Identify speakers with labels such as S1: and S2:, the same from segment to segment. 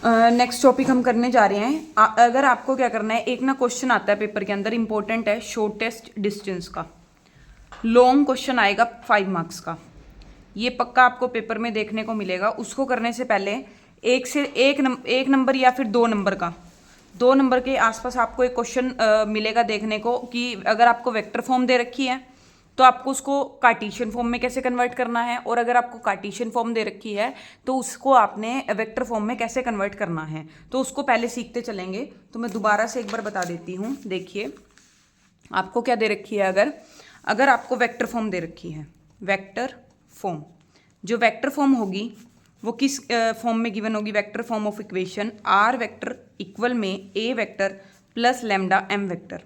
S1: Next topic हम करने जा रहे हैं। अगर आपको क्या करना है, एक ना क्वेश्चन आता है पेपर के अंदर, इंपॉर्टेंट है, शॉर्टेस्ट डिस्टेंस का लॉन्ग क्वेश्चन आएगा 5 मार्क्स का। ये पक्का आपको पेपर में देखने को मिलेगा। उसको करने से पहले एक नंबर या फिर 2 नंबर का, 2 नंबर के आसपास आपको एक क्वेश्चन मिलेगा देखने को कि अगर आपको वेक्टर फॉर्म दे रखी है तो आपको उसको कार्टेशियन फॉर्म में कैसे कन्वर्ट करना है, और अगर आपको कार्टेशियन फॉर्म दे रखी है तो उसको आपने वेक्टर फॉर्म में कैसे कन्वर्ट करना है। तो उसको पहले सीखते चलेंगे। तो मैं दोबारा से एक बार बता देती हूँ। देखिए, आपको क्या दे रखी है, अगर आपको वेक्टर फॉर्म दे रखी है, वेक्टर फॉर्म, जो वेक्टर फॉर्म होगी वो किस फॉर्म में गिवन होगी, vector form of equation R vector equal में A vector plus lambda M vector.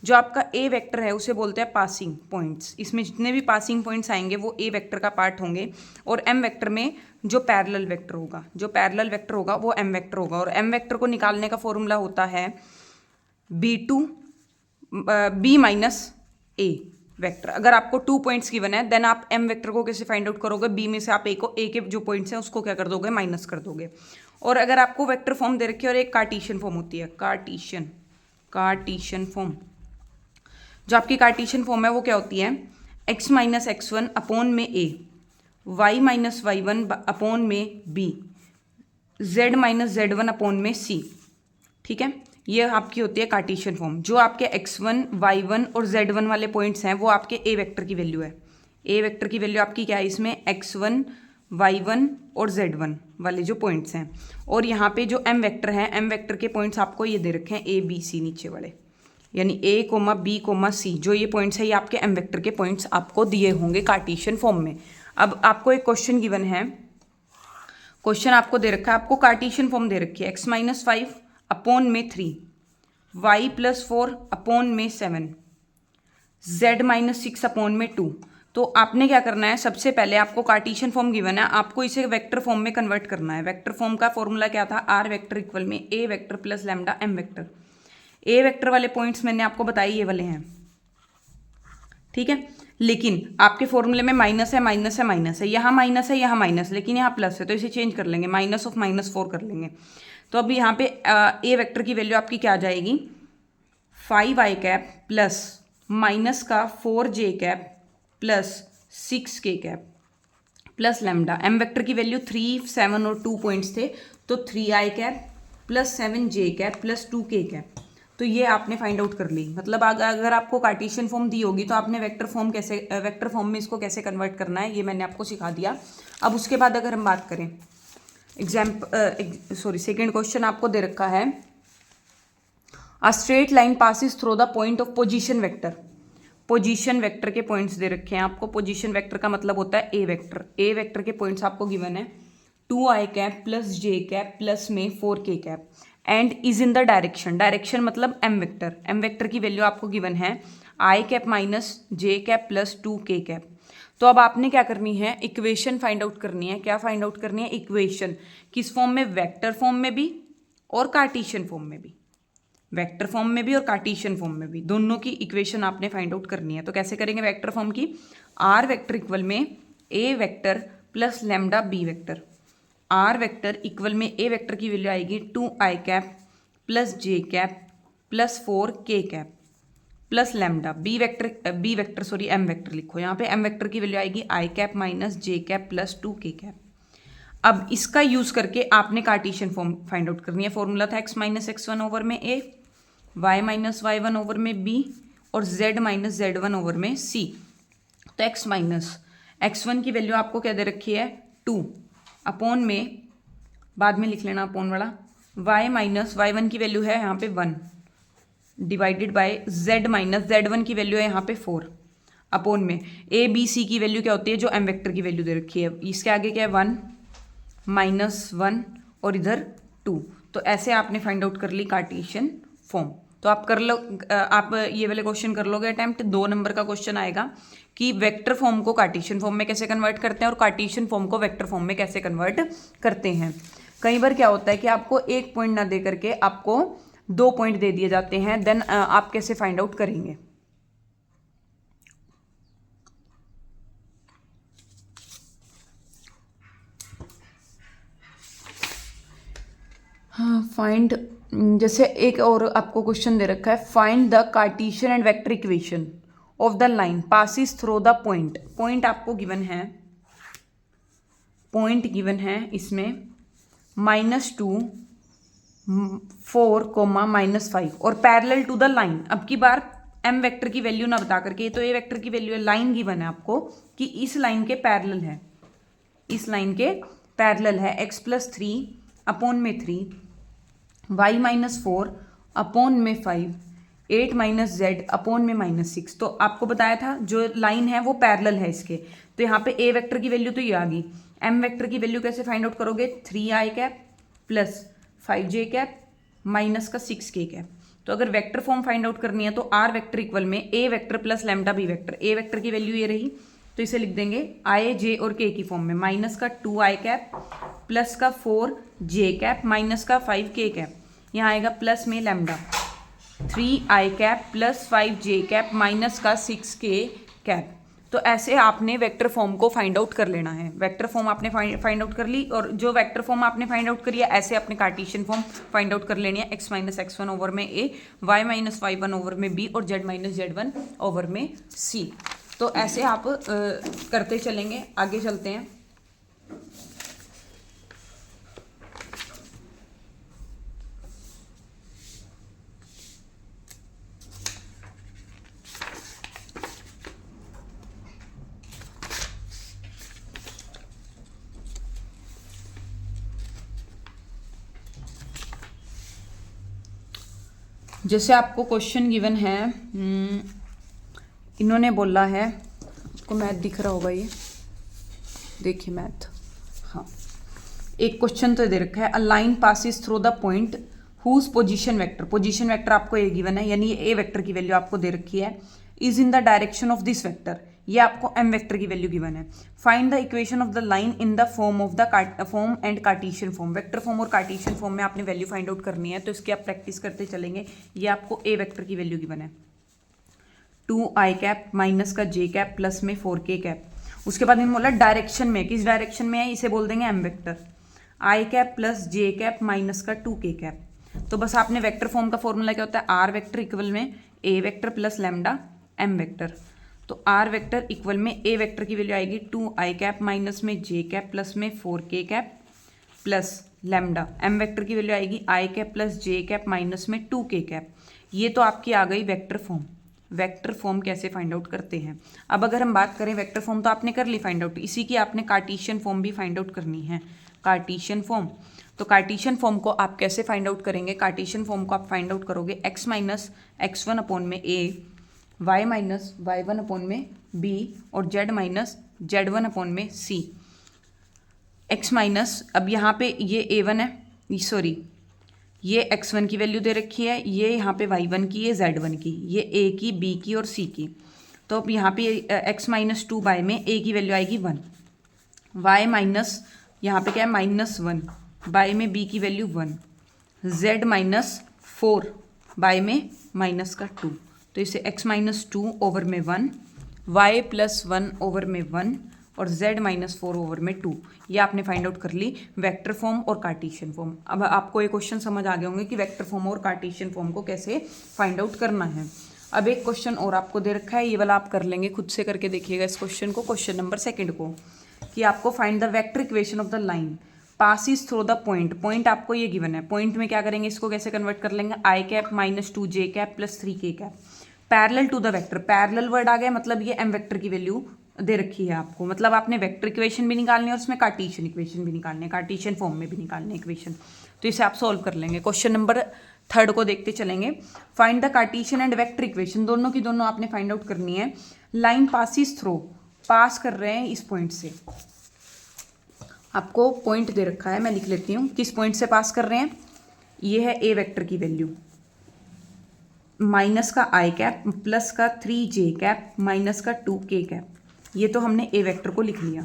S1: जो आपका ए वेक्टर है उसे बोलते हैं पासिंग पॉइंट्स। इसमें जितने भी पासिंग पॉइंट्स आएंगे वो ए वेक्टर का पार्ट होंगे। और एम वेक्टर में जो पैरेलल वेक्टर होगा वो एम वेक्टर होगा। और एम वेक्टर को निकालने का फॉर्मूला होता है बी माइनस ए वेक्टर। अगर आपको 2 पॉइंट्स गिवन है देन आप एम वेक्टर को कैसे फाइंड आउट करोगे, बी में से आप ए के जो पॉइंट्स हैं उसको क्या कर दोगे, माइनस कर दोगे। और अगर आपको वेक्टर फॉर्म दे रखी है और एक कार्टेशियन फॉर्म होती है, कार्टेशियन फॉर्म, जो आपकी कार्टेशियन फॉर्म है वो क्या होती है, x minus x one upon में a, y minus y one upon में b, z minus z one upon में c। ठीक है, ये आपकी होती है कार्टेशियन फॉर्म। जो आपके x1, y1 और z1 वाले पॉइंट्स हैं वो आपके a वेक्टर की वैल्यू है। a वेक्टर की वैल्यू आपकी क्या है, इसमें x1, y1 और z1 वाले जो पॉइंट्स हैं। और यहाँ पे जो m वेक्टर है, m वेक्टर के पॉइंट्स आपको ये दे रखे हैं a b c नीचे वाले, यानी a comma b comma c, जो ये पॉइंट्स है ये आपके m वेक्टर के पॉइंट्स आपको दिए होंगे कार्टेशियन फॉर्म में। अब आपको एक क्वेश्चन गिवन है, क्वेश्चन आपको दे रखा है, आपको कार्टेशियन फॉर्म दे रखी है x माइनस 5 अपॉन में 3, y प्लस 4 अपॉन में 7, z माइनस 6 अपॉन में 2। तो आपने क्या करना है, सबसे पहले आपको कार्टेशियन फॉर्म गिवन है, आपको इसे वेक्टर फॉर्म में कन्वर्ट करना है। वेक्टर फॉर्म का फॉर्मूला क्या था, आर वेक्टर इक्वल में A vector plus lambda M vector. A vector वाले पॉइंट्स मैंने आपको बताए ये वाले हैं, ठीक है। लेकिन आपके फॉर्मूले में माइनस है, माइनस है, माइनस है, यहाँ माइनस है, यहाँ माइनस, लेकिन यहाँ प्लस है, तो इसे चेंज कर लेंगे, माइनस ऑफ -4 कर लेंगे। तो अब यहाँ पे ए वेक्टर की वैल्यू आपकी क्या आ जाएगी, 5i कैप प्लस माइनस का 4j cap plus 6k cap plus lambda. M vector की वैल्यू 3, 7 और 2 पॉइंट्स थे, तो 3i cap plus 7j cap plus 2k cap. तो ये आपने फाइंड आउट कर ली। मतलब अगर आपको कार्टेशियन फॉर्म दी होगी तो आपने वेक्टर फॉर्म में इसको कैसे कन्वर्ट करना है ये मैंने आपको सिखा दिया। अब उसके बाद अगर हम बात करें सेकेंड क्वेश्चन आपको दे रखा है, a straight line passes through the point of position vector. Position vector के पॉइंट्स दे रखे हैं आपको। पोजीशन वेक्टर का मतलब होता है ए वेक्टर। ए वेक्टर के पॉइंट्स आपको गिवन है 2i cap plus j cap plus में 4k cap and is in the direction. Direction मतलब एम वेक्टर। एम वेक्टर की वैल्यू आपको गिवन है i cap minus j cap plus 2k cap. तो अब आपने क्या करनी है, इक्वेशन फाइंड आउट करनी है। क्या फाइंड आउट करनी है, इक्वेशन। किस फॉर्म में, वेक्टर फॉर्म में भी और कार्टेशियन फॉर्म में भी। वेक्टर फॉर्म में भी और कार्टेशियन फॉर्म में भी, दोनों की इक्वेशन आपने फाइंड आउट करनी है। तो कैसे करेंगे वेक्टर फॉर्म की, आर वेक्टर इक्वल में A vector plus lambda B vector. Are vector equal में ए वेक्टर की वैल्यू आएगी 2i cap plus j cap plus 4k cap plus lambda. B vector M vector लिखो यहाँ पे। M vector की value आएगी i cap minus j cap plus 2k cap. अब इसका यूज करके आपने कार्टेशियन फॉर्म फाइंड आउट करनी है। फॉर्मूला था x minus x one over में a, y minus y one over में b और z minus z one over में c। तो x माइनस एक्स वन की वैल्यू आपको क्या दे रखी है 2 अपॉन में, बाद में लिख लेना अपॉन वाला, y माइनस वाई वन की वैल्यू है यहाँ पे 1 divided by z minus z one की वैल्यू है यहाँ पे 4 अपॉन में a b c की वैल्यू क्या होती है, जो m वेक्टर की वैल्यू दे रखी है। इसके आगे क्या है 1 -1 और इधर 2। तो ऐसे आपने फाइंड आउट कर ली कार्टेशियन फॉर्म। तो आप कर लो, आप ये वाले क्वेश्चन कर लोगे अटेम्प्ट। 2 नंबर का क्वेश्चन आएगा कि वेक्टर फॉर्म को कार्टेशियन फॉर्म में कैसे कन्वर्ट करते हैं और कार्टेशियन फॉर्म को वेक्टर फॉर्म में कैसे कन्वर्ट करते हैं। कई बार क्या होता है कि आपको 1 पॉइंट ना दे करके आपको 2 पॉइंट दे दिए जाते हैं, देन आप कैसे फाइंड आउट करेंगे। हाँ, फाइंड, जैसे एक और आपको क्वेश्चन दे रखा है, find the Cartesian and vector equation of the line passes through the point. Point आपको गिवन है, पॉइंट गिवन है इसमें -2 4 -5 और पैरेलल टू द लाइन। अब की बार m वेक्टर की वैल्यू ना बता करके, तो a वेक्टर की वैल्यू है, लाइन गिवन है आपको कि इस लाइन के पैरेलल है, इस लाइन के पैरेलल है x + 3 अपॉन में 3 y - 4 अपॉन में 5 8 - z अपॉन में -6। तो आपको बताया था जो लाइन है वो पैरेलल है इसके, तो यहाँ पे a वेक्टर की वैल्यू तो ये आ गई। m वेक्टर की वैल्यू कैसे फाइंड आउट करोगे, 3i cap plus 5j cap minus का 6k कैप। तो अगर वेक्टर फॉर्म फाइंड आउट करनी है तो r वेक्टर इक्वल में a vector plus lambda b vector. a vector की वैल्यू ये रही, तो इसे लिख देंगे i j और k की फॉर्म में, माइनस का 2i कैप प्लस का 4j कैप माइनस का 5k कैप। यहाँ आएगा प्लस में lambda 3i cap plus 5j cap minus का 6k कैप। तो ऐसे आपने वेक्टर फॉर्म को फाइंड आउट कर लेना है। वेक्टर फॉर्म आपने फाइंड आउट कर ली, और जो वेक्टर फॉर्म आपने फाइंड आउट करी है ऐसे अपने कार्टेशियन फॉर्म फाइंड आउट कर लेनी है। x - x1 ओवर में a, y - y1 ओवर में b और z - z1 ओवर में c। तो ऐसे आप करते चलेंगे, आगे चलते हैं। जैसे आपको क्वेश्चन गिवन है, इन्होंने बोला है, आपको मैथ दिख रहा होगा, ये देखिए मैथ, हाँ, एक क्वेश्चन तो दे रखा है, a line passes through the point whose position vector, position vector आपको ए गिवन है, यानी ये ए वेक्टर की वैल्यू आपको दे रखी है, is in the direction of this vector, ये आपको एम वेक्टर की वैल्यू गिवन है। Find the equation of the line in the form of the form and Cartesian form. Vector form और कार्टेशियन फॉर्म में आपने वैल्यू फाइंड आउट करनी है, तो इसकी आप प्रैक्टिस करते चलेंगे। ये आपको ए वेक्टर की वैल्यू गिवन है, 2i कैप माइनस का j कैप प्लस में 4k कैप। उसके बाद इन्होंने बोला डायरेक्शन में, किस डायरेक्शन में है, इसे बोल देंगे m vector, i cap plus j cap minus का 2k कैप। तो बस आपने वेक्टर फॉर्म का फॉर्मूला क्या होता है, आर वेक्टर इक्वल में A vector plus lambda M vector. तो आर वेक्टर इक्वल में ए वेक्टर की वैल्यू आएगी 2i कैप माइनस में j कैप प्लस में 4k cap plus lambda. M vector की वैल्यू आएगी i cap plus j cap minus में 2k cap. ये तो आपकी आ गई वेक्टर फॉर्म। वेक्टर फॉर्म कैसे फाइंड आउट करते हैं। अब अगर हम बात करें, वेक्टर फॉर्म तो आपने कर ली फाइंड आउट, इसी की आपने कार्टेशियन फॉर्म भी फाइंड आउट करनी है। कार्टेशियन फॉर्म, तो कार्टेशियन फॉर्म को आप कैसे फाइंड आउट करेंगे, कार्टेशियन फॉर्म को आप फाइंड आउट करोगे x - x1 अपॉन में a, y - y1 अपॉन में b और z - z1 अपॉन में c। x माइनस, अब यहाँ पे ये a1 है, सॉरी ये x1 की वैल्यू दे रखी है, ये यहाँ पे y1 की, ये z1 की, ये a की, b की और c की। तो अब यहाँ पे x - 2 बाय में a की वैल्यू आएगी 1, y माइनस यहाँ पे क्या है -1 बाय में b की वैल्यू 1, z - 4 बाय में माइनस का 2। तो इसे x - 2 ओवर में 1, y + 1 ओवर में 1 और z - 4 ओवर में 2। ये आपने फाइंड आउट कर ली वेक्टर फॉर्म और कार्टेशियन फॉर्म। अब आपको ये क्वेश्चन समझ आ गए होंगे कि वेक्टर फॉर्म और कार्टेशियन फॉर्म को कैसे फाइंड आउट करना है। अब एक क्वेश्चन और आपको दे रखा है, ये वाला आप कर लेंगे, खुद से करके देखिएगा इस क्वेश्चन को, क्वेश्चन नंबर 2 को, कि आपको find the vector equation of the line passes through the point. Point आपको ये गिवन है, पॉइंट में क्या करेंगे, इसको कैसे कन्वर्ट कर लेंगे, i cap minus 2j cap plus 3k cap parallel to the vector. Parallel word आ गया, मतलब ये एम वेक्टर की वैल्यू दे रखी है आपको, मतलब आपने वेक्टर इक्वेशन भी निकालनी है और उसमें कार्टेशियन इक्वेशन भी निकालनी है, कार्टेशियन फॉर्म में भी निकालनी है इक्वेशन। तो इसे आप सॉल्व कर लेंगे। क्वेश्चन नंबर 3 को देखते चलेंगे। Find the Cartesian and vector equation, दोनों की दोनों आपने फाइंड आउट करनी है। लाइन पासिस थ्रू, पास कर रहे हैं इस पॉइंट से, आपको पॉइंट दे रखा है, मैं लिख लेती हूँ किस पॉइंट से पास कर रहे हैं। ये है ए वेक्टर की वैल्यू, माइनस का i कैप प्लस का 3j कैप माइनस का 2k कैप। ये तो हमने ए वेक्टर को लिख लिया।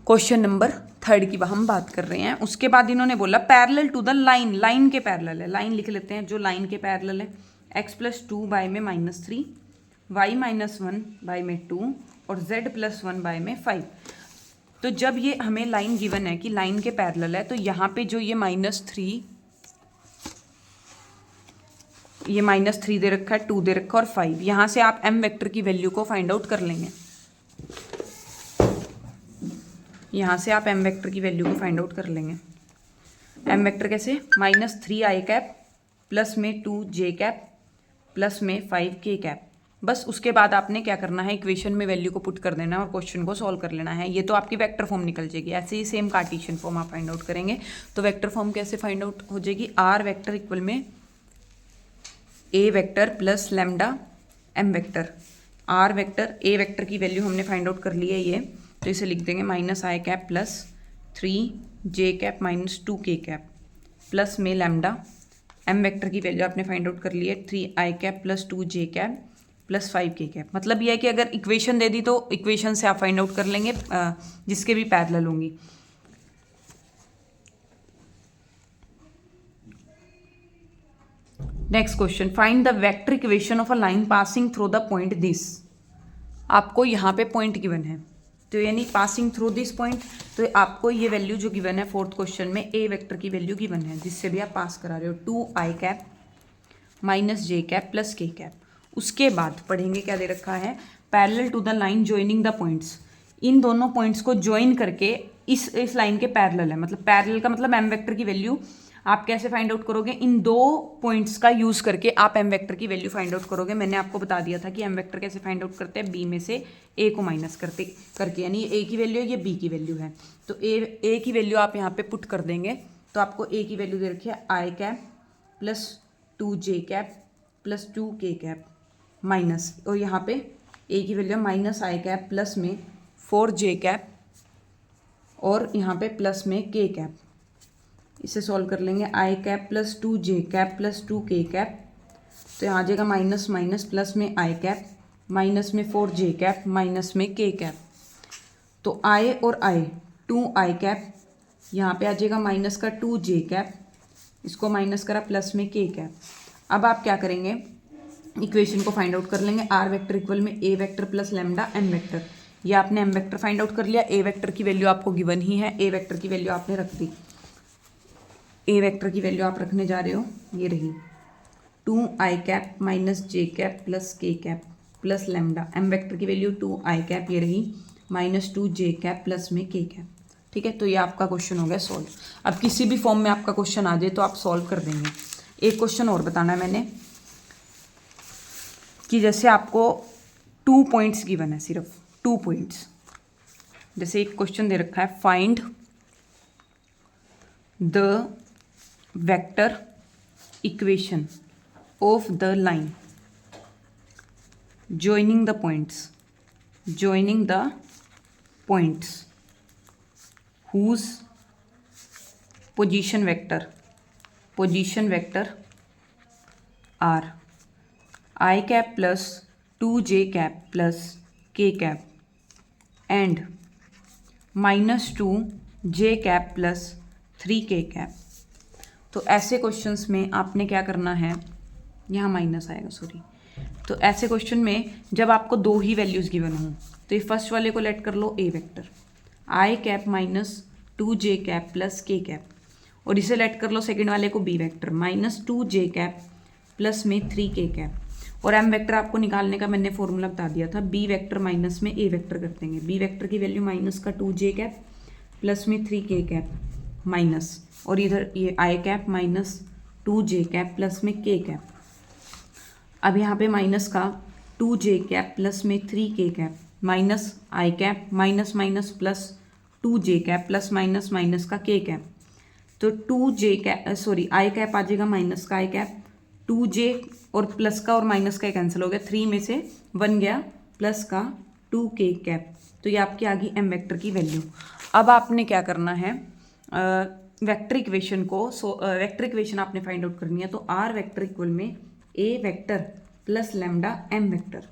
S1: क्वेश्चन नंबर 3 की हम बात कर रहे हैं। उसके बाद इन्होंने बोला parallel to the line, line के पैरेलल है, लाइन लिख लेते हैं जो लाइन के पैरेलल है, x + 2 बाय में -3, y - 1 बाय में 2 और z + 1 बाय में 5। तो जब ये हमें लाइन गिवन है कि लाइन के पैरेलल है, तो यहाँ पे जो ये -3, ये -3 दे रखा है, 2 दे रखा है और 5, यहाँ से आप m वेक्टर की वैल्यू को फाइंड आउट कर लेंगे। यहाँ से आप m वेक्टर की वैल्यू को फाइंड आउट कर लेंगे। m वेक्टर कैसे? -3i प्लस में 2j प्लस में 5k। बस उसके बाद आपने क्या करना है, इक्वेशन में वैल्यू को पुट कर देना है और क्वेश्चन को सॉल्व कर लेना है। ये तो आपकी वेक्टर फॉर्म निकल जाएगी। ऐसे ही सेम कार्टेशियन फॉर्म आप फाइंड आउट करेंगे। तो वेक्टर फॉर्म कैसे फाइंड आउट हो जाएगी? r वेक्टर इक्वल में a vector plus lambda m vector. r vector a vector की वैल्यू हमने फाइंड आउट कर ली है ये, तो इसे लिख देंगे -i plus 3j minus 2k plus में लैम्डा। m वेक्टर की वैल्यू आपने फाइंड आउट कर ली है 3i plus 2j plus 5k। मतलब यह है कि अगर इक्वेशन दे दी तो इक्वेशन से आप फाइंड आउट कर लेंगे जिसके भी पैरेलल होंगी। Next question, find the vector equation of a line passing through the point this. आपको यहाँ पे पॉइंट गिवन है, तो यानी पासिंग थ्रू दिस पॉइंट, तो आपको ये वैल्यू जो गिवन है फोर्थ क्वेश्चन में a वेक्टर की वैल्यू गिवन है, जिससे भी आप पास करा रहे हो 2i minus j plus k। उसके बाद पढ़ेंगे क्या दे रखा है, parallel to the line joining the points. इन दोनों पॉइंट्स को ज्वाइन करके इस लाइन के पैरेलल है। मतलब पैरेलल का मतलब m वेक्टर की वैल्यू आप कैसे फाइंड आउट करोगे? इन दो पॉइंट्स का यूज करके आप m वेक्टर की वैल्यू फाइंड आउट करोगे। मैंने आपको बता दिया था कि m वेक्टर कैसे फाइंड आउट करते हैं, b में से a को माइनस करके, यानी a की वैल्यू है, ये b की वैल्यू है, तो a की वैल्यू आप यहाँ पे पुट कर देंगे। तो आपको a की वैल्यू दे रखी है i plus 2j plus 2k minus, और यहाँ पे a की वैल्यू -i प्लस में 4j और यहाँ पे प्लस में k। इसे सॉल्व कर लेंगे, i plus 2j plus 2k, तो यहाँ आ जाएगा माइनस माइनस प्लस में i माइनस में 4j माइनस में k। तो i और i 2i, यहाँ पे आ जाएगा माइनस का 2j, इसको माइनस करा प्लस में k। अब आप क्या करेंगे, इक्वेशन को फाइंड आउट कर लेंगे। r वेक्टर इक्वल में a vector plus lambda m vector. ये आपने m वेक्टर फाइंड आउट कर लिया। a वेक्टर की वैल्यू आपको गिवन ही है, a वेक्टर की वैल्यू आपने रख दी। a वेक्टर की वैल्यू आप रखने जा रहे हो, ये रही 2i minus j plus k plus lambda. m vector की वैल्यू 2i ये रही माइनस 2j प्लस में k। ठीक है, तो ये आपका क्वेश्चन हो गया सॉल्व। अब किसी भी फॉर्म में आपका क्वेश्चन आ जाए तो आप सॉल्व कर देंगे। एक क्वेश्चन और बताना है मैंने कि जैसे आपको 2 पॉइंट्स गिवन है, सिर्फ 2 पॉइंट्स। जैसे एक क्वेश्चन दे रखा है, find the vector equation of the line joining the points whose position vector are i plus 2j plus k and -2j plus 3k। तो ऐसे क्वेश्चंस में आपने क्या करना है, यहाँ माइनस आएगा, सॉरी। तो ऐसे क्वेश्चन में जब आपको दो ही वैल्यूज़ गिवन हों, तो ये फर्स्ट वाले को लेट कर लो a vector i minus 2j plus k, और इसे लेट कर लो सेकंड वाले को b वेक्टर -2j प्लस में 3k। और m वेक्टर आपको निकालने का मैंने फॉर्मूला बता दिया था, b वेक्टर माइनस में a वेक्टर कर देंगे। b वेक्टर की वैल्यू माइनस का 2j प्लस में 3k माइनस, और इधर ये i माइनस 2j प्लस में k। अब यहाँ पे माइनस का 2j प्लस में 3k minus i minus minus plus 2j plus minus minus का k। तो 2j सॉरी i आ जाएगा माइनस का i, 2j और प्लस का और माइनस का कैंसिल हो गया, 3 में से 1 गया, प्लस का 2k। तो ये आपकी आ गई m वेक्टर की वैल्यू। अब आपने क्या करना है, वेक्टर इक्वेशन को, वेक्टर इक्वेशन आपने फाइंड आउट करनी है। तो r वेक्टर इक्वल में a vector plus lambda m vector.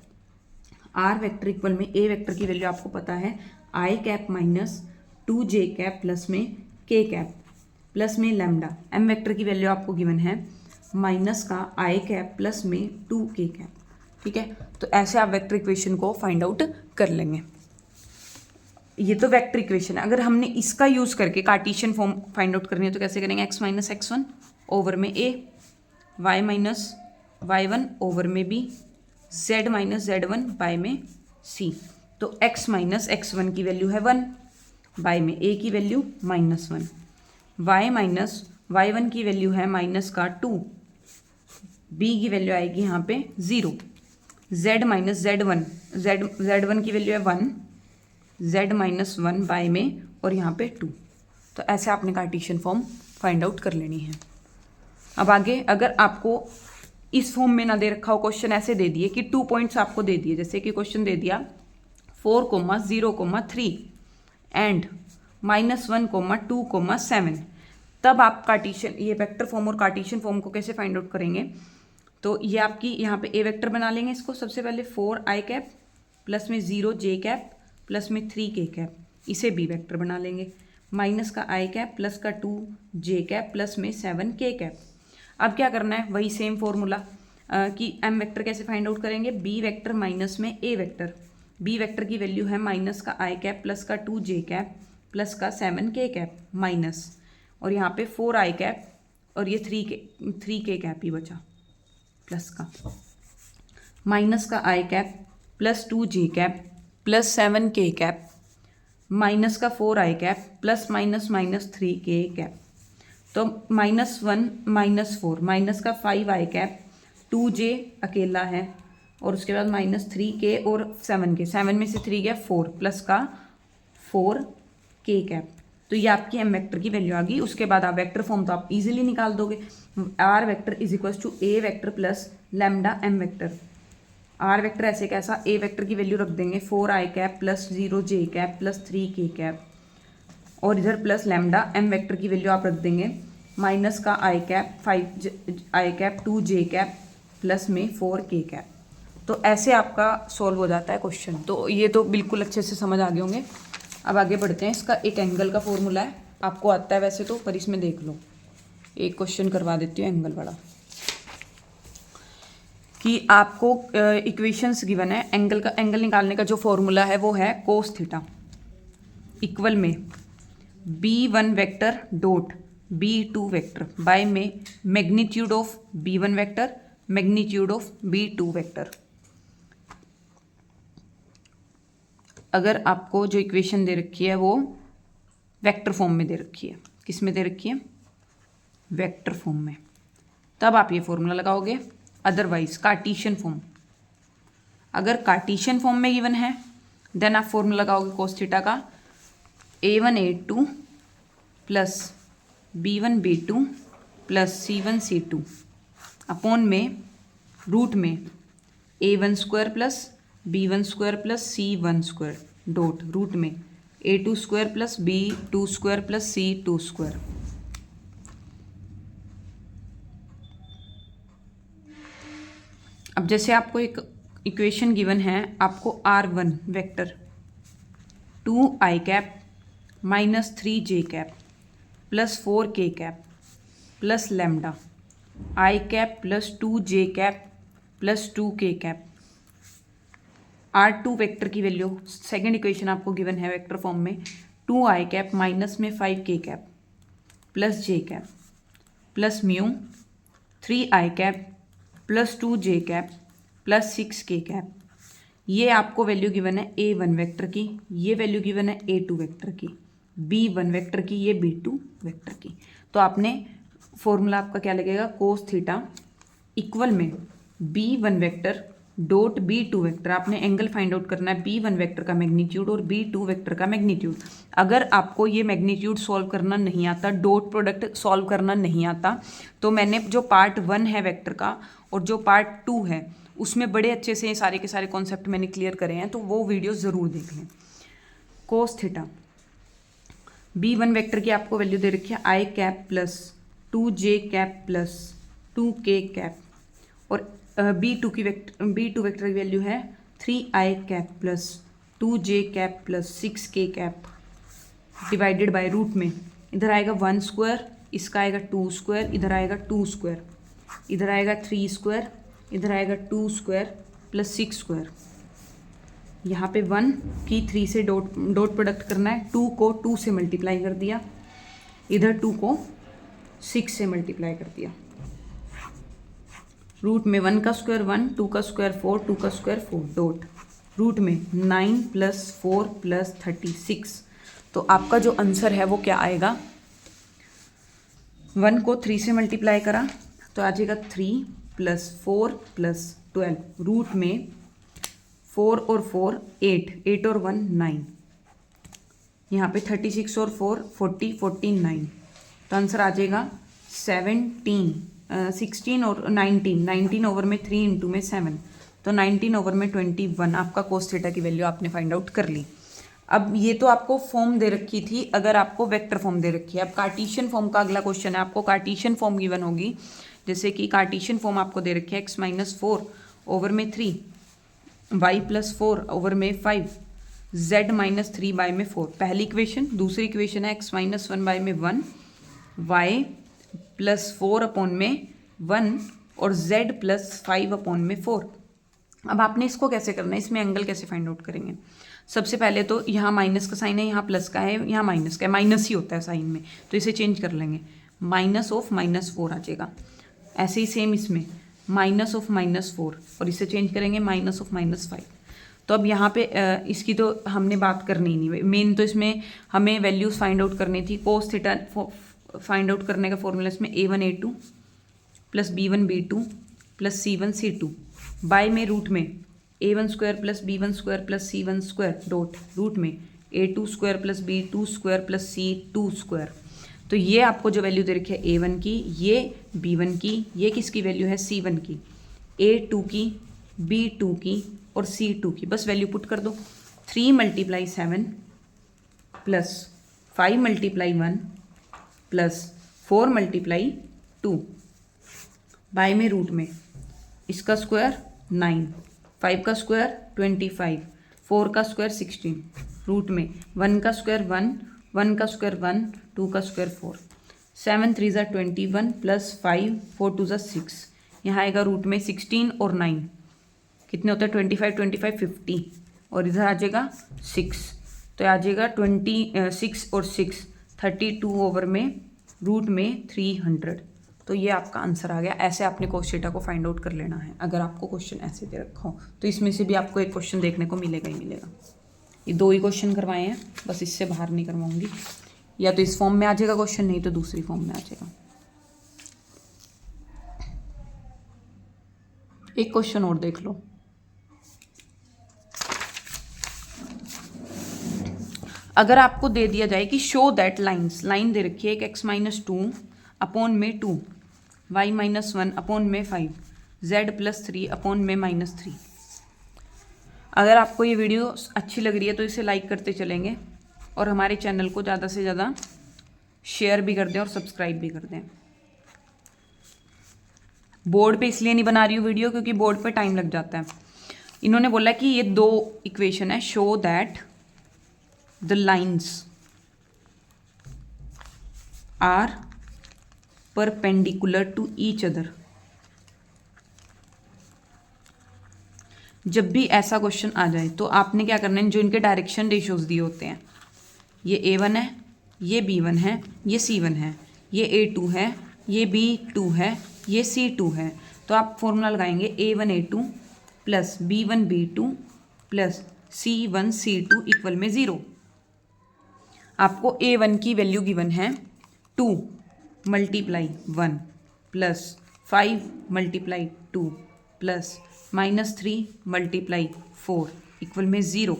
S1: r vector equal में a वेक्टर की वैल्यू आपको पता है i माइनस 2j प्लस में k प्लस में लैम्डा। m वेक्टर की वैल्यू आपको गिवन है माइनस का i प्लस में 2k। ठीक है, तो ऐसे आप वेक्टर इक्वेशन को फाइंड आउट कर लेंगे। ये तो वेक्टर इक्वेशन है। अगर हमने इसका यूज़ करके कार्टेशियन फॉर्म फाइंड आउट करनी है तो कैसे करेंगे, x माइनस x1 ओवर में a, y minus y1 over में b, z minus z1 by में c। तो x माइनस x1 की वैल्यू है 1, बाय में a की वैल्यू -1, y माइनस y1 की वैल्यू है माइनस का 2, b की वैल्यू आएगी यहाँ पे 0, z माइनस z1 की वैल्यू है 1, z माइनस 1 बाय में और यहाँ पे 2। तो ऐसे आपने कार्टेशियन फॉर्म फाइंड आउट कर लेनी है। अब आगे अगर आपको इस फॉर्म में ना दे रखा हो, क्वेश्चन ऐसे दे दिए कि 2 पॉइंट्स आपको दे दिए, जैसे कि क्वेश्चन दे दिया 4,0,3 एंड -1,2,7, तब आप कार्टेशियन ये वेक्टर फॉर्म और कार्टेशियन फॉर्म को कैसे फाइंड आउट करेंगे। तो ये आपकी यहाँ पे ए वेक्टर बना लेंगे इसको। सबसे पहले 4i प्लस में 0j प्लस में 3k, इसे बी वेक्टर बना लेंगे। माइनस का i प्लस का 2j प्लस में 7k। अब क्या करना है, वही सेम फॉर्मूला कि एम वेक्टर कैसे फाइंड आउट करेंगे, बी वेक्टर माइनस में ए वेक्टर। बी वेक्टर की वैल्यू है माइनस का i प्लस का 2j प्लस का 7k माइनस, और यहाँ पे 4i और ये 3k ही बचा प्लस का, माइनस का i plus 2j plus 7k minus का 4i plus minus minus 3k। तो -1 -4 माइनस का 5i, 2j अकेला है और उसके बाद -3k और 7 में से 3 गया 4 प्लस का 4k। तो ये आपकी एम वेक्टर की वैल्यू आ गई। उसके बाद आप वेक्टर फॉर्म तो आप इजीली निकाल दोगे, r vector is equal to a vector plus lambda M vector. Are vector ऐसे कैसा, ए वेक्टर की वैल्यू रख देंगे 4i plus 0j plus 3k, और इधर प्लस लैम्डा एम वेक्टर की वैल्यू आप रख देंगे माइनस का i 5i 2j प्लस में 4k। तो ऐसे आपका सॉल्व हो जाता है क्वेश्चन। तो ये तो बिल्कुल अच्छे से समझ आ गए होंगे। अब आगे बढ़ते हैं। इसका एक एंगल का फॉर्मूला है, आपको आता है वैसे तो, पर इसमें देख लो, एक क्वेश्चन करवा देती हूँ एंगल वाला, कि आपको इक्वेशंस गिवन है। एंगल निकालने का जो फॉर्मूला है वो है कोस थीटा इक्वल में b1 vector dot b2 vector by में magnitude of b1 vector magnitude of b2 vector. अगर आपको जो इक्वेशन दे रखी है वो वेक्टर फॉर्म में दे रखी है, किस में दे रखी है, वेक्टर फॉर्म में, तब आप ये फॉर्मूला लगाओगे। अदरवाइज कार्टेशियन फॉर्म, अगर कार्टेशियन फॉर्म में गिवन है देन आप फॉर्मूला लगाओगे कोस थीटा का a1 a2 plus b1 b2 plus c1 c2 upon में रूट में a1 square plus b1 square plus c1 square dot root में a2 square plus b2 square plus c2 square. अब जैसे आपको एक equation given है, आपको r1 vector 2i minus 3j plus 4k plus lambda i plus 2j plus 2k। r2 vector की value, second equation आपको given है वेक्टर फॉर्म में 2i माइनस में 5k plus j plus mu 3i plus 2j plus 6k। ये आपको value given है a1 vector की, ये वैल्यू गिवन है a2 वेक्टर की, b1 वेक्टर की, ये b2 वेक्टर की। तो आपने फॉर्मूला आपका क्या लगेगा, कोस थीटा इक्वल में b1 vector dot b2 vector. आपने एंगल फाइंड आउट करना है b1 वेक्टर का मैग्नीट्यूड और b2 वेक्टर का मैग्नीट्यूड। अगर आपको ये मैग्नीट्यूड सॉल्व करना नहीं आता, डॉट प्रोडक्ट सॉल्व करना नहीं आता, तो मैंने जो पार्ट 1 है वेक्टर का और जो पार्ट 2 है उसमें बड़े अच्छे से सारे के सारे कॉन्सेप्ट मैंने क्लियर करे हैं, तो वो वीडियो ज़रूर देख लें। कोस थीटा b1 वेक्टर की आपको वैल्यू दे रखी है i plus 2j plus 2k, और b2 वेक्टर की वैल्यू है 3i plus 2j plus 6k divided by root में, इधर आएगा 1 स्क्वायर, इसका आएगा 2 स्क्वायर, इधर आएगा 2 स्क्वायर, इधर आएगा 3 स्क्वायर, इधर आएगा 2 स्क्वायर प्लस 6 स्क्वायर। यहाँ पे 1 की 3 से डॉट प्रोडक्ट करना है, 2 को 2 से मल्टीप्लाई कर दिया, इधर 2 को 6 से मल्टीप्लाई कर दिया। रूट में 1 का स्क्वायर 1, 2 का स्क्वायर 4, 2 का स्क्वायर 4 डॉट रूट में 9 + 4 + 36। तो आपका जो आंसर है वो क्या आएगा, 1 को 3 से मल्टीप्लाई करा तो आ जाएगा 3 + 4 + 12, रूट में 4 और 4 8, 8 और 1 9, यहाँ पे 36 और 4 40, 49, तो आंसर आ जाएगा 16 और 19, 19 ओवर में 3 इंटू में 7, तो 19 ओवर में 21 आपका कोस थीटा की वैल्यू आपने फाइंड आउट कर ली। अब ये तो आपको फॉर्म दे रखी थी, अगर आपको वेक्टर फॉर्म दे रखी है। अब कार्टेशियन फॉर्म का अगला क्वेश्चन है, आपको कार्टेशियन फॉर्म गिवन होगी, जैसे कि कार्टेशियन फॉर्म आपको दे रखी है x - 4 ओवर में 3, y + 4 ओवर में 5, z - 3 में 4, पहली इक्वेशन। दूसरी इक्वेशन है x - 1 में 1, y + 4 अपॉन में 1 और z + 5 अपॉन में 4। अब आपने इसको कैसे करना है, इसमें एंगल कैसे फाइंड आउट करेंगे। सबसे पहले तो यहाँ माइनस का साइन है, यहाँ प्लस का है, यहाँ माइनस का है, माइनस ही होता है साइन में, तो इसे चेंज कर लेंगे, -(-4) आ जाएगा। ऐसे ही सेम इसमें -(-4) और इसे चेंज करेंगे -(-5). तो अब यहाँ पे इसकी तो हमने बात करनी ही नहीं, मेन तो इसमें हमें वैल्यूज फाइंड आउट करनी थी। कोस थीटा फाइंड आउट करने का फॉर्मूला इसमें a1 a2 + b1 b2 + c1 c2 bye में रूट में a1² + b1² + c1² dot root में a2² + b2² + c2²। तो ये आपको जो वैल्यू दे रखी है a1 की, ये b1 की, ये किसकी वैल्यू है c1 की, a2 की, b2 की और c2 की, बस वैल्यू पुट कर दो। 3 × 7 + 5 × 1 + 4 × 2 बाय में रूट में इसका स्क्वायर 9, 5 का स्क्वायर 25, 4 का स्क्वायर 16, रूट में 1 का स्क्वायर 1, 1 का स्क्वायर 1, 2 का स्क्वायर 4, 7 × 3 = 21 + 5, 4 × 2 = 6, यहाँ आएगा रूट में 16 और 9 कितने होते हैं 25, 25 50 और इधर आ जाएगा 6, तो आ जाएगा 26 और 6 32 ओवर में रूट में 300। तो ये आपका आंसर आ गया। ऐसे आपने कोस थीटा को फाइंड आउट कर लेना है। अगर आपको क्वेश्चन ऐसे दे रखा हो तो इसमें से भी आपको एक क्वेश्चन देखने को मिलेगा ही मिलेगा। ये 2 ही क्वेश्चन करवाए हैं, बस इससे बाहर नहीं करवाऊंगी। या तो इस फॉर्म में आ जाएगा क्वेश्चन, नहीं तो दूसरी फॉर्म में आ जाएगा। एक क्वेश्चन और देख लो। अगर आपको दे दिया जाए कि शो दैट लाइन दे रखी है एक x - 2 अपॉन में 2, y - 1 अपॉन में 5, z + 3 अपॉन में -3। अगर आपको ये वीडियो अच्छी लग रही है तो इसे लाइक करते चलेंगे और हमारे चैनल को ज़्यादा से ज़्यादा शेयर भी कर दें और सब्सक्राइब भी कर दें। बोर्ड पे इसलिए नहीं बना रही हूँ वीडियो क्योंकि बोर्ड पे टाइम लग जाता है। इन्होंने बोला कि ये 2 इक्वेशन है, show that the lines are perpendicular to each other. जब भी ऐसा क्वेश्चन आ जाए तो आपने क्या करना है, जो इनके डायरेक्शन रेशियोज दिए होते हैं, ये a1 है, ये b1 है, ये c1 है, ये a2 है, ये b2 है, ये c2 है, तो आप फॉर्मूला लगाएंगे a1 a2 + b1 b2 + c1 c2 equal में 0। आपको a1 की वैल्यू गिवन है 2 × 1 + 5 × 2 + -3 × 4 इक्वल में 0।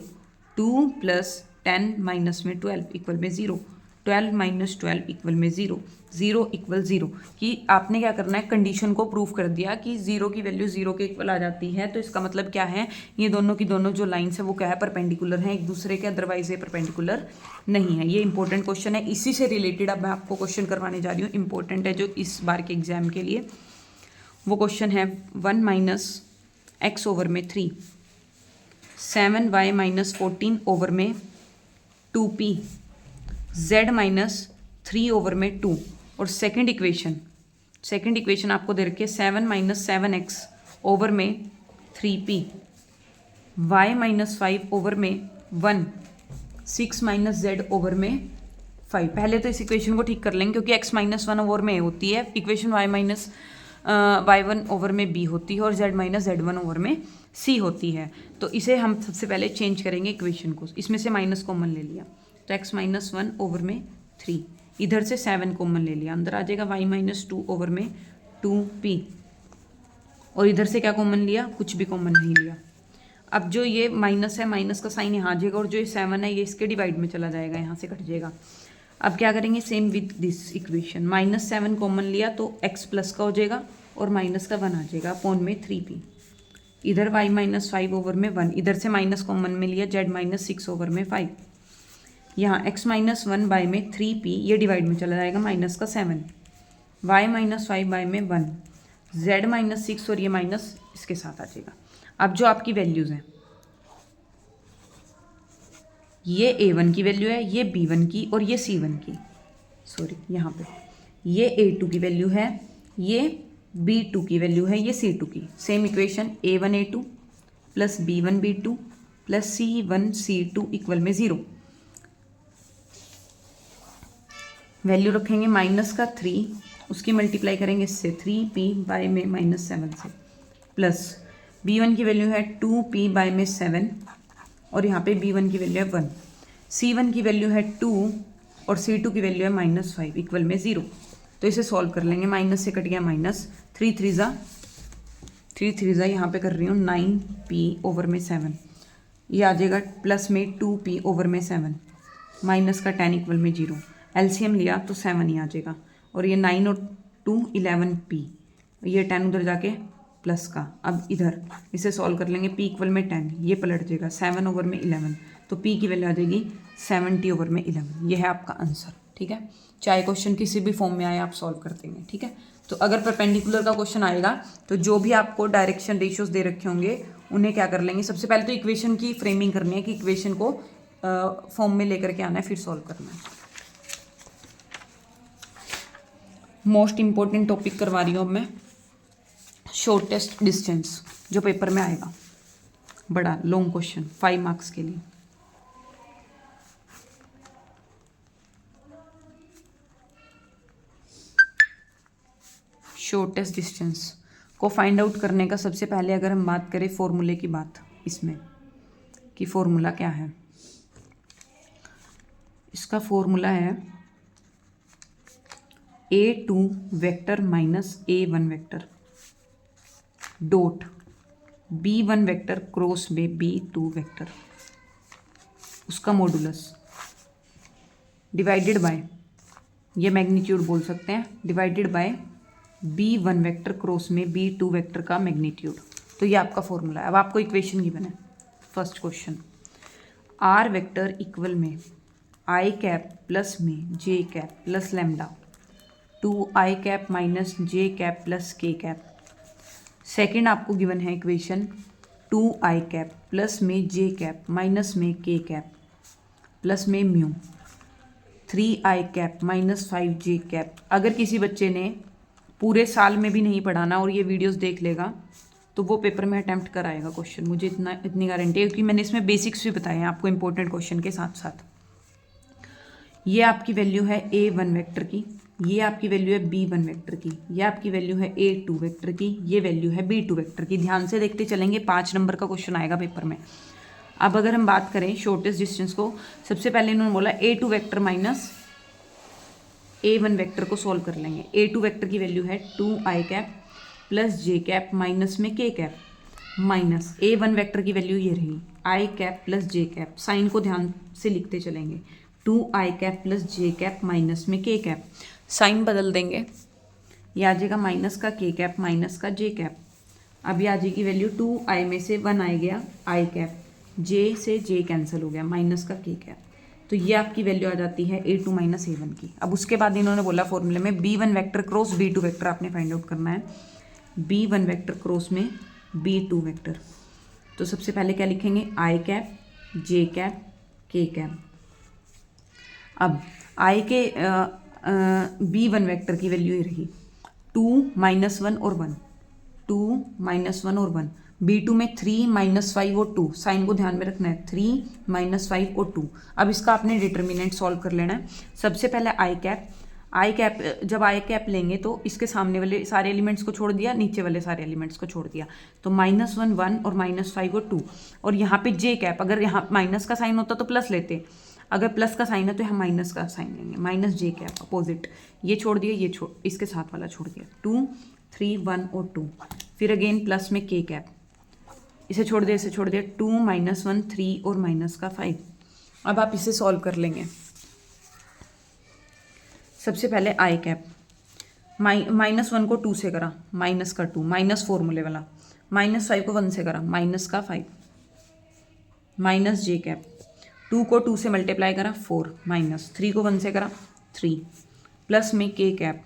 S1: 2 + 10 - 12 इक्वल में 0। 12 - 12 इक्वल में 0। 0 इक्वल 0 कि आपने क्या करना है, कंडीशन को प्रूव कर दिया कि 0 की वैल्यू 0 के इक्वल आ जाती है। तो इसका मतलब क्या है, ये दोनों की दोनों जो लाइन्स है वो क्या है, परपेंडिकुलर हैं एक दूसरे के, अदरवाइज ये परपेंडिकुलर नहीं है। ये इंपॉर्टेंट क्वेश्चन है, इसी से रिलेटेड अब मैं आपको क्वेश्चन करवाने जा रही हूँ, इंपॉर्टेंट है जो इस बार के एग्जाम के लिए। वो क्वेश्चन है 1 - x ओवर में 3, 7y - 14 ओवर में 2p, z - 3 ओवर में 2 और सेकंड इक्वेशन आपको दे रखी है 7 - 7x ओवर में 3p y माइनस 5 ओवर में 1, 6 माइनस जेड ओवर में 5। पहले तो इस इक्वेशन को ठीक कर लेंगे क्योंकि x माइनस 1 ओवर में a होती है, equation y minus y1 over में b होती है और z माइनस z1 ओवर में c होती है। तो इसे हम सबसे पहले चेंज करेंगे इक्वेशन को, इसमें से माइनस कॉमन ले लिया तो x माइनस 1 ओवर में 3, इधर से 7 कॉमन ले लिया, अंदर आ जाएगा y माइनस 2 ओवर में 2p, और इधर से क्या कॉमन लिया, कुछ भी कॉमन नहीं लिया। अब जो ये माइनस है, माइनस का साइन यहाँ आ जाएगा, और जो ये 7 है ये इसके डिवाइड में चला जाएगा, यहाँ से कट जाएगा। अब क्या करेंगे, same with this equation, minus 7 common लिया तो x प्लस का हो जाएगा और माइनस का 1 आ जाएगा अपॉन में 3p, इधर y माइनस 5 ओवर में 1, इधर से माइनस कॉमन में लिया z माइनस 6 ओवर में 5, यहाँ x माइनस 1 बाय में 3p, ये डिवाइड में चला जाएगा, माइनस का 7, y माइनस 5 बाय में 1, z माइनस 6 और ये माइनस इसके साथ आ जाएगा। अब जो आपकी वैल्यूज़ हैं, ये a1 की वैल्यू है, ये b1 की और ये c1 की, सॉरी यहाँ पे ये a2 की वैल्यू है, ये b2 की वैल्यू है, ये c2 की। Same equation a1 a2 plus b1 b2 plus c1 c2 equal में 0। वैल्यू रखेंगे माइनस का 3, उसकी मल्टीप्लाई करेंगे इससे 3p बाय में माइनस 7 से, प्लस b1 की वैल्यू है 2p बाय में 7 और यहाँ पे b1 की वैल्यू है 1, c1 की वैल्यू है 2 और c2 की वैल्यू है माइनस 5 इक्वल में 0। तो इसे सॉल्व कर लेंगे, माइनस से कट गया माइनस, 3 3 ज़ा यहाँ पे कर रही हूँ 9p ओवर में 7, ये आ जाएगा प्लस में 2p ओवर में 7, माइनस का 10 इक्वल में 0, एलसीएम लिया तो 7 ही आ जाएगा, और ये 9 और 2 11p, ये 10 उधर जाके प्लस का। अब इधर इसे सॉल्व कर लेंगे, p इक्वल में 10, ये पलट जाएगा 7 ओवर में 11, तो p की वैल्यू आ जाएगी 70 ओवर में 11। ये है आपका आंसर, ठीक है। चाहे क्वेश्चन किसी भी फॉर्म में आए आप सॉल्व कर देंगे, ठीक है। तो अगर परपेंडिकुलर का क्वेश्चन आएगा तो जो भी आपको डायरेक्शन रेशियोज दे रखे होंगे उन्हें क्या कर लेंगे, सबसे पहले तो इक्वेशन की फ्रेमिंग करनी है कि इक्वेशन को फॉर्म में लेकर के आना है, फिर सॉल्व करना है। मोस्ट इंपॉर्टेंट टॉपिक करवा रही हूँ अब मैं, शॉर्टेस्ट डिस्टेंस, जो पेपर में आएगा, बड़ा लॉन्ग क्वेश्चन 5 मार्क्स के लिए। शॉर्टेस्ट डिस्टेंस को फाइंड आउट करने का सबसे पहले अगर हम बात करें फॉर्मूले की बात, इसमें कि फॉर्मूला क्या है, इसका फॉर्मूला है a2 vector minus a1 vector dot b1 vector cross में b2 वेक्टर, उसका मॉडुलस डिवाइडेड बाय, ये मैग्नीट्यूड बोल सकते हैं, divided by b1 vector cross में b2 वेक्टर का मैग्नीट्यूड। तो ये आपका फॉर्मूला है। अब आपको इक्वेशन गिवन है, first question, r vector equal में i कैप प्लस में j cap plus lambda 2i cap minus j cap plus k cap. Second आपको गिवन है इक्वेशन 2i कैप प्लस में j कैप माइनस में k cap plus में mu 3i cap minus 5j cap. अगर किसी बच्चे ने पूरे साल में भी नहीं पढ़ाना और ये वीडियोस देख लेगा तो वो पेपर में अटैम्प्ट कराएगा क्वेश्चन, मुझे इतनी गारंटी है, क्योंकि मैंने इसमें बेसिक्स भी बताए हैं आपको इंपॉर्टेंट क्वेश्चन के साथ साथ। ये आपकी वैल्यू है a1 वेक्टर की, ये आपकी वैल्यू है b1 वेक्टर की, ये आपकी वैल्यू है a2 वेक्टर की, ये वैल्यू है b2 वेक्टर की। ध्यान से देखते चलेंगे, 5 नंबर का क्वेश्चन आएगा पेपर में। अब अगर हम बात करें शॉर्टेस्ट डिस्टेंस को, सबसे पहले इन्होंने बोला a2 vector minus a1 vector को सॉल्व कर लेंगे। a2 वेक्टर की वैल्यू है 2i cap plus j cap minus में k cap, minus a1 vector की वैल्यू ये रही i cap plus j cap. Sign को ध्यान से लिखते चलेंगे, 2i cap plus j cap minus में k कैप, साइन बदल देंगे, ये आ जाएगा माइनस का k कैप माइनस का j कैप। अब ये आ जाएगी वैल्यू 2i में से 1 आ गया i कैप, j से j कैंसिल हो गया, माइनस का k कैप। तो ये आपकी वैल्यू आ जाती है a2 माइनस a1 की। अब उसके बाद इन्होंने बोला फॉर्मूले में b1 vector cross b2 vector आपने फाइंड आउट करना है, b1 वेक्टर क्रॉस में b2 वेक्टर। तो सबसे पहले क्या लिखेंगे, i cap j cap k cap. अब i के b1 वेक्टर की वैल्यू ही रही 2 -1 और 1, 2 -1 और 1, B2 में 3 -5 और 2, साइन को ध्यान में रखना है, 3 -5 और 2। अब इसका आपने डिटर्मिनेंट सॉल्व कर लेना है। सबसे पहले आई कैप, जब आई कैप लेंगे तो इसके सामने वाले सारे एलिमेंट्स को छोड़ दिया, नीचे वाले सारे एलिमेंट्स को छोड़ दिया, तो -1 1 और -5 और 2। और यहाँ पे जे कैप, अगर यहाँ माइनस का साइन होता तो प्लस लेते, अगर प्लस का साइन है तो यहाँ माइनस का साइन लेंगे, माइनस जे कैप अपोजिट, ये छोड़ दिया, ये छोड़, इसके साथ वाला छोड़ दिया, 2 3 1 और 2। फिर अगेन प्लस में के कैप, इसे छोड़ दिया, इसे छोड़ दिया, 2 -1 3 और माइनस का 5। अब आप इसे सॉल्व कर लेंगे। सबसे पहले आई कैप, -1 को 2 से करा, माइनस का 2, माइनस फॉर्मूले वाला, -5 को 1 से करा, माइनस का 5, माइनस जे कैप, 2 को 2 से मल्टीप्लाई करा 4, माइनस 3 को 1 से करा 3, प्लस में के कैप,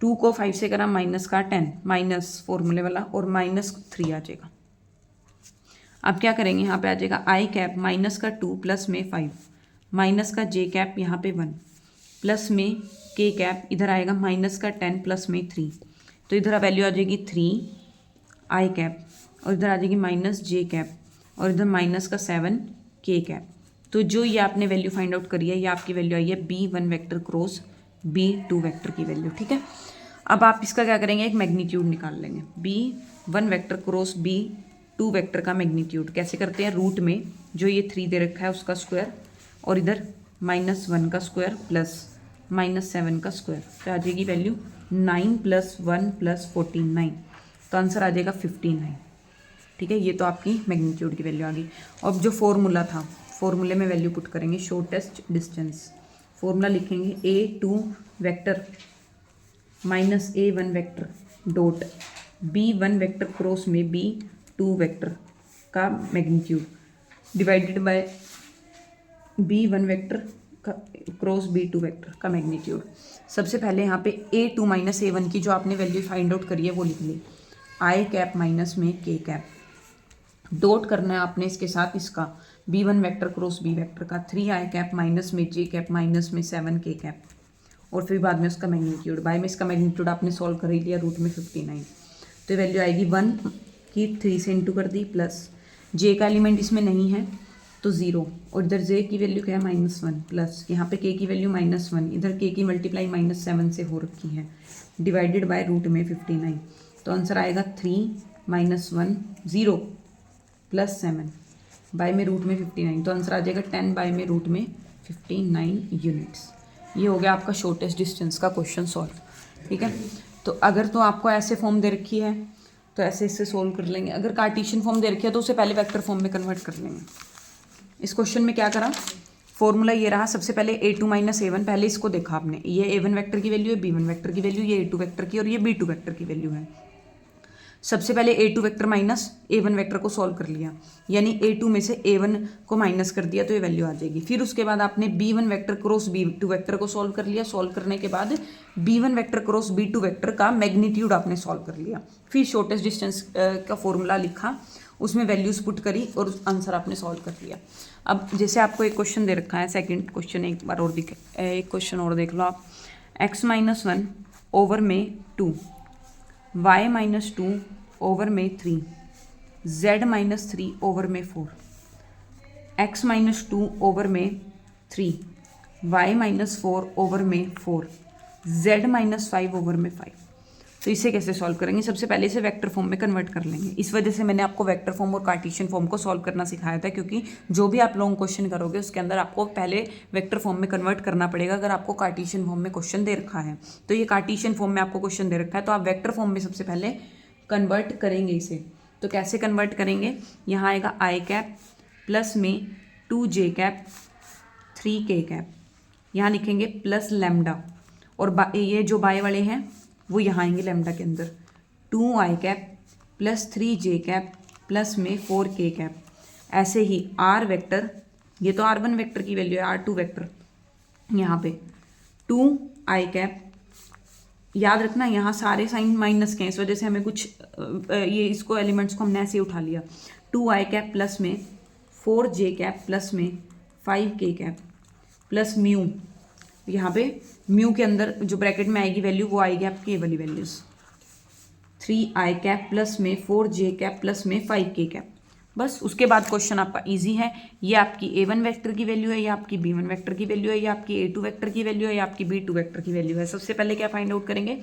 S1: 2 को 5 से करा माइनस का 10, माइनस फॉर्मूले वाला, और -3 आ जाएगा। अब क्या करेंगे, यहाँ पे आ जाएगा आई कैप माइनस का 2 प्लस में 5, माइनस का जे कैप यहाँ पे 1, प्लस में के कैप, इधर आएगा माइनस का 10 प्लस में 3, तो इधर वैल्यू आ जाएगी 3 आई कैप, और इधर आ जाएगी माइनस जे कैप, और इधर माइनस का 7 के कैप। तो जो ये आपने वैल्यू फाइंड आउट करी है, ये आपकी वैल्यू आई है B1 vector cross B2 vector की वैल्यू, ठीक है। अब आप इसका क्या करेंगे, एक मैग्नीट्यूड निकाल लेंगे, B1 vector cross B2 vector का मैग्नीट्यूड कैसे करते हैं, रूट में जो ये 3 दे रखा है उसका स्क्वायर, और इधर -1 का स्क्वायर प्लस -7 का स्क्वायर, तो आ जाएगी वैल्यू 9 + 1 + 49, तो आंसर आ जाएगा 59, ठीक है। ये तो आपकी मैग्नीट्यूड की वैल्यू आ गई। अब जो फॉर्मूला था, फॉर्मूले में वैल्यू पुट करेंगे, शॉर्टेस्ट डिस्टेंस, फॉर्मूला लिखेंगे A2 vector minus A1 vector dot B1 vector cross में B2 वेक्टर का magnitude divided by B1 vector का क्रॉस B2 वेक्टर का मैग्नीट्यूड। सबसे पहले यहाँ पे A2 माइनस A1 की जो आपने वैल्यू फाइंड आउट करी है वो लिख ली, आई कैप माइनस में के कैप, डॉट करना है आपने इसके साथ इसका B1 vector cross B vector का, 3 आई कैप माइनस में जे कैप माइनस में 7 के कैप, और फिर बाद में उसका मैग्नीट्यूड, बाय में इसका मैग्नीट्यूड आपने सॉल्व कर ही लिया, रूट में 59, तो वैल्यू आएगी 1 की 3 से इंटू कर दी, प्लस जे का एलिमेंट इसमें नहीं है तो 0, और इधर जे की वैल्यू क्या है -1, प्लस यहाँ पे के की वैल्यू -1, इधर के की मल्टीप्लाई -7 से हो रखी है, डिवाइडेड बाय रूट में 59, तो आंसर आएगा 3 -1 0 प्लस 7 बाय में रूट में 59, तो आंसर आ जाएगा 10 बाय में रूट में 59 यूनिट्स। ये हो गया आपका शॉर्टेस्ट डिस्टेंस का क्वेश्चन सॉल्व, ठीक है। तो अगर तो आपको ऐसे फॉर्म दे रखी है तो ऐसे इससे सोल्व कर लेंगे, अगर कार्टेशियन फॉर्म दे रखी है तो उसे पहले वेक्टर फॉर्म में कन्वर्ट कर लेंगे। इस क्वेश्चन में क्या करा, फॉर्मूला ये रहा, सबसे पहले A2 माइनस A1, पहले इसको देखा आपने, ये A1 वेक्टर की वैल्यू है, B1 वेक्टर की वैल्यू, ये A2 वेक्टर की, और ये B2 वेक्टर की वैल्यू है। सबसे पहले A2 vector minus A1 vector को सॉल्व कर लिया, यानी A2 में से A1 को माइनस कर दिया तो ये वैल्यू आ जाएगी। फिर उसके बाद आपने B1 vector cross B2 vector को सॉल्व कर लिया, सॉल्व करने के बाद B1 vector cross B2 vector का मैग्नीट्यूड आपने सॉल्व कर लिया, फिर शॉर्टेस्ट डिस्टेंस का फॉर्मूला लिखा, उसमें वैल्यूज पुट करी और आंसर आपने सॉल्व कर लिया। अब जैसे आपको एक क्वेश्चन दे रखा है, सेकंड क्वेश्चन एक बार और एक क्वेश्चन और देख लो आप, x-1 ओवर में 2, y-2 ओवर में 3, z-3 ओवर में 4, x-2 ओवर में 3, y-4 ओवर में 4, z-5 ओवर में 5। तो इसे कैसे सॉल्व करेंगे, सबसे पहले इसे वेक्टर फॉर्म में कन्वर्ट कर लेंगे। इस वजह से मैंने आपको वेक्टर फॉर्म और कार्टेशियन फॉर्म को सॉल्व करना सिखाया था, क्योंकि जो भी आप लॉन्ग क्वेश्चन करोगे उसके अंदर आपको पहले वेक्टर फॉर्म में कन्वर्ट करना पड़ेगा। अगर आपको कार्टेशियन फॉर्म में क्वेश्चन दे रखा है तो ये कार्टेशियन फॉर्म में आपको क्वेश्चन दे रखा है, तो आप वेक्टर फॉर्म में सबसे पहले कन्वर्ट करेंगे इसे। तो कैसे कन्वर्ट करेंगे, यहाँ आएगा आई कैप प्लस में 2j कैप 3k कैप, यहाँ लिखेंगे प्लस लैम्डा, और ये जो बाय वाले हैं वो यहाँ आएंगे लैम्डा के अंदर, 2i cap plus 3j cap plus में 4k कैप। ऐसे ही r वेक्टर, ये तो r1 वेक्टर की वैल्यू है, r2 वेक्टर यहाँ पे 2i कैप, याद रखना यहाँ सारे साइन माइनस के हैं, इस वजह से हमें कुछ ये इसको एलिमेंट्स को हमने ऐसे ही उठा लिया, 2i कैप प्लस में 4j कैप प्लस में 5k कैप प्लस म्यू, यहाँ पे म्यू के अंदर जो ब्रैकेट में आएगी वैल्यू वो आएगी आपकी ये वाली वैल्यूज़, 3i कैप प्लस में 4j कैप प्लस में 5k कैप। बस उसके बाद क्वेश्चन आपका इजी है। ये आपकी a1 वेक्टर की वैल्यू है, ये आपकी b1 वेक्टर की वैल्यू है, ये आपकी a2 वेक्टर की वैल्यू है, ये आपकी b2 वेक्टर की वैल्यू है। सबसे पहले क्या फाइंड आउट करेंगे,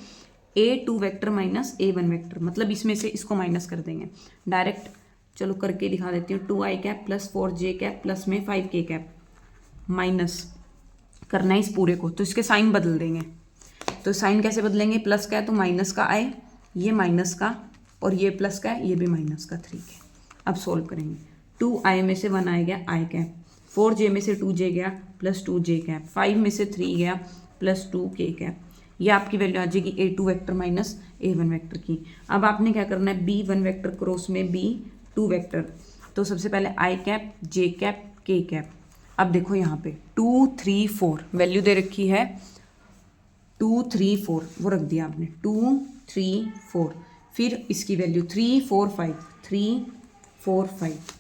S1: a2 vector minus a1 vector, मतलब इसमें से इसको माइनस कर देंगे डायरेक्ट। चलो करके दिखा देती हूँ। 2i cap plus 4j cap plus में 5k कैप, माइनस करना है इस पूरे को, तो इसके साइन बदल देंगे। तो साइन कैसे बदलेंगे, प्लस का है तो माइनस का आए, ये माइनस का, और ये प्लस का है, ये भी माइनस का 3k। अब सोल्व करेंगे। 2i में से 1 आ गया i कैप, 4j में से 2j गया प्लस 2j कैप, 5 में से 3 गया प्लस 2k कैप। ये आपकी वैल्यू आ जाएगी a2 vector minus a1 vector की। अब आपने क्या करना है, b1 वेक्टर क्रॉस में b2 वेक्टर। तो सबसे पहले i cap, j cap, k cap. अब देखो यहाँ पे 2 3 4 वैल्यू दे रखी है, 2 3 4 वो रख दिया आपने, 2 3 4, फिर इसकी वैल्यू 3 4 5, 3 4 5।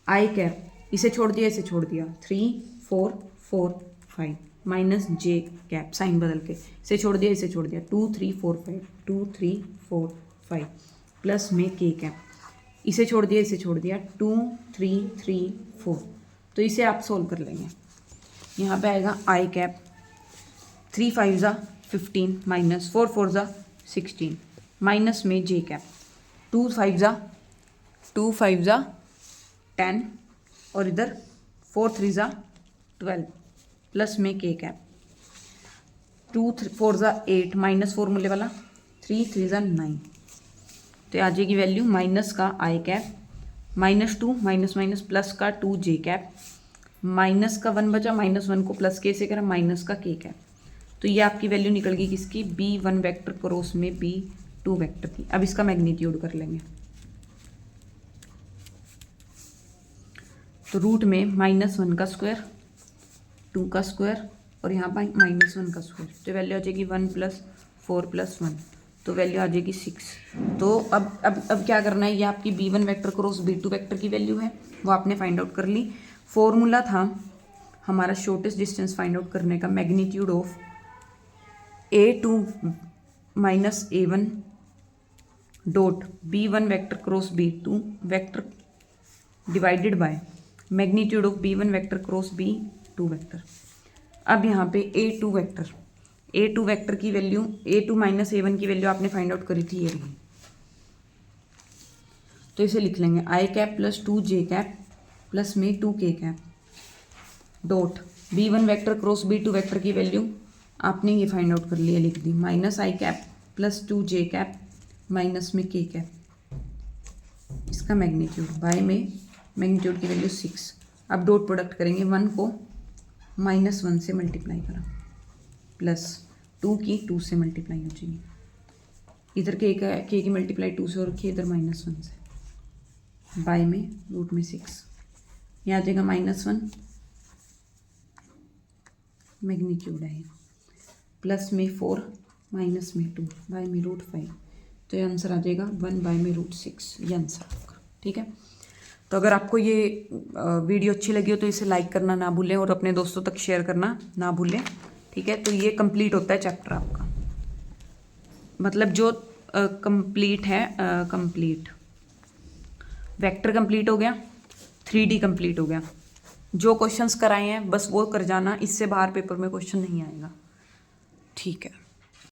S1: आई कैप, इसे छोड़ दिया, इसे छोड़ दिया, 3 4 4 5 माइनस जे कैप, साइन बदल के, इसे छोड़ दिया, इसे छोड़ दिया, 2 3 4 5, 2 3 4 5 प्लस में के कैप, इसे छोड़ दिया, इसे छोड़ दिया, 2 3 3 4। तो इसे आप सोल्व कर लेंगे। यहाँ पे आएगा आई कैप, 3 5 ज़ा 15 माइनस 4 4 ज़ा 16 माइनस में जे कैप, 2 5 ज़ा 10 और इधर 4 3 ज़ा 12 प्लस में के कैप, 2 4 ज़ा 8 माइनस 4 मूल्य वाला, 3 3 ज़ा 9। तो आ जाएगी वैल्यू माइनस का I cap, minus 2 minus minus plus का 2 जे कैप, माइनस का 1 बचा, माइनस 1 को प्लस के से करा, माइनस का के कैप। तो ये आपकी वैल्यू निकल गई किसकी, b1 वेक्टर क्रॉस में b2 वेक्टर की। अब इसका मैग्नीट्यूड कर लेंगे। तो रूट में -1 का स्क्वायर, 2 का स्क्वायर और यहाँ पर -1 का स्क्वायर, तो वैल्यू आ जाएगी 1 + 4 + 1, तो वैल्यू आ जाएगी 6। तो अब क्या करना है, ये आपकी b1 vector cross b2 vector की वैल्यू है, वो आपने फाइंड आउट कर ली। फॉर्मूला था हमारा शॉर्टेस्ट डिस्टेंस फाइंड आउट करने का, magnitude of a2 minus a1 dot b1 vector cross b2 vector divided by magnitude of b1 vector cross b2 vector. अब यहाँ पे a2 वेक्टर की वैल्यू, a2 माइनस a1 की value आपने find out करी थी, ये रही। तो इसे लिख लेंगे I cap plus 2j cap plus में 2k cap dot b1 vector cross b2 vector की वैल्यू आपने ये फाइंड आउट कर लिया, लिख दी, minus I cap plus 2j cap minus में k कैप, इसका मैग्नीट्यूड बाय में मैग्नीट्यूड की वैल्यू 6। अब डॉट प्रोडक्ट करेंगे, 1 को -1 से मल्टीप्लाई करा प्लस 2 की 2 से मल्टीप्लाई हो जाएगी, इधर के की मल्टीप्लाई 2 से हो रखी है, इधर -1 से, बाय में रूट में 6, यहाँ आ जाएगा -1 मैग्नीट्यूड है, प्लस में 4 माइनस में 2 बाय में रूट 5। तो ये आंसर आ जाएगा 1 बाय में रूट 6, ये आंसर आपका। ठीक है, तो अगर आपको ये वीडियो अच्छी लगी हो तो इसे लाइक करना ना भूलें और अपने दोस्तों तक शेयर करना ना भूलें। ठीक है, तो ये कंप्लीट होता है चैप्टर आपका, मतलब जो कंप्लीट है, कंप्लीट वेक्टर कंप्लीट हो गया, 3D कंप्लीट हो गया। जो क्वेश्चंस कराए हैं बस वो कर जाना, इससे बाहर पेपर में क्वेश्चन नहीं आएगा। ठीक है।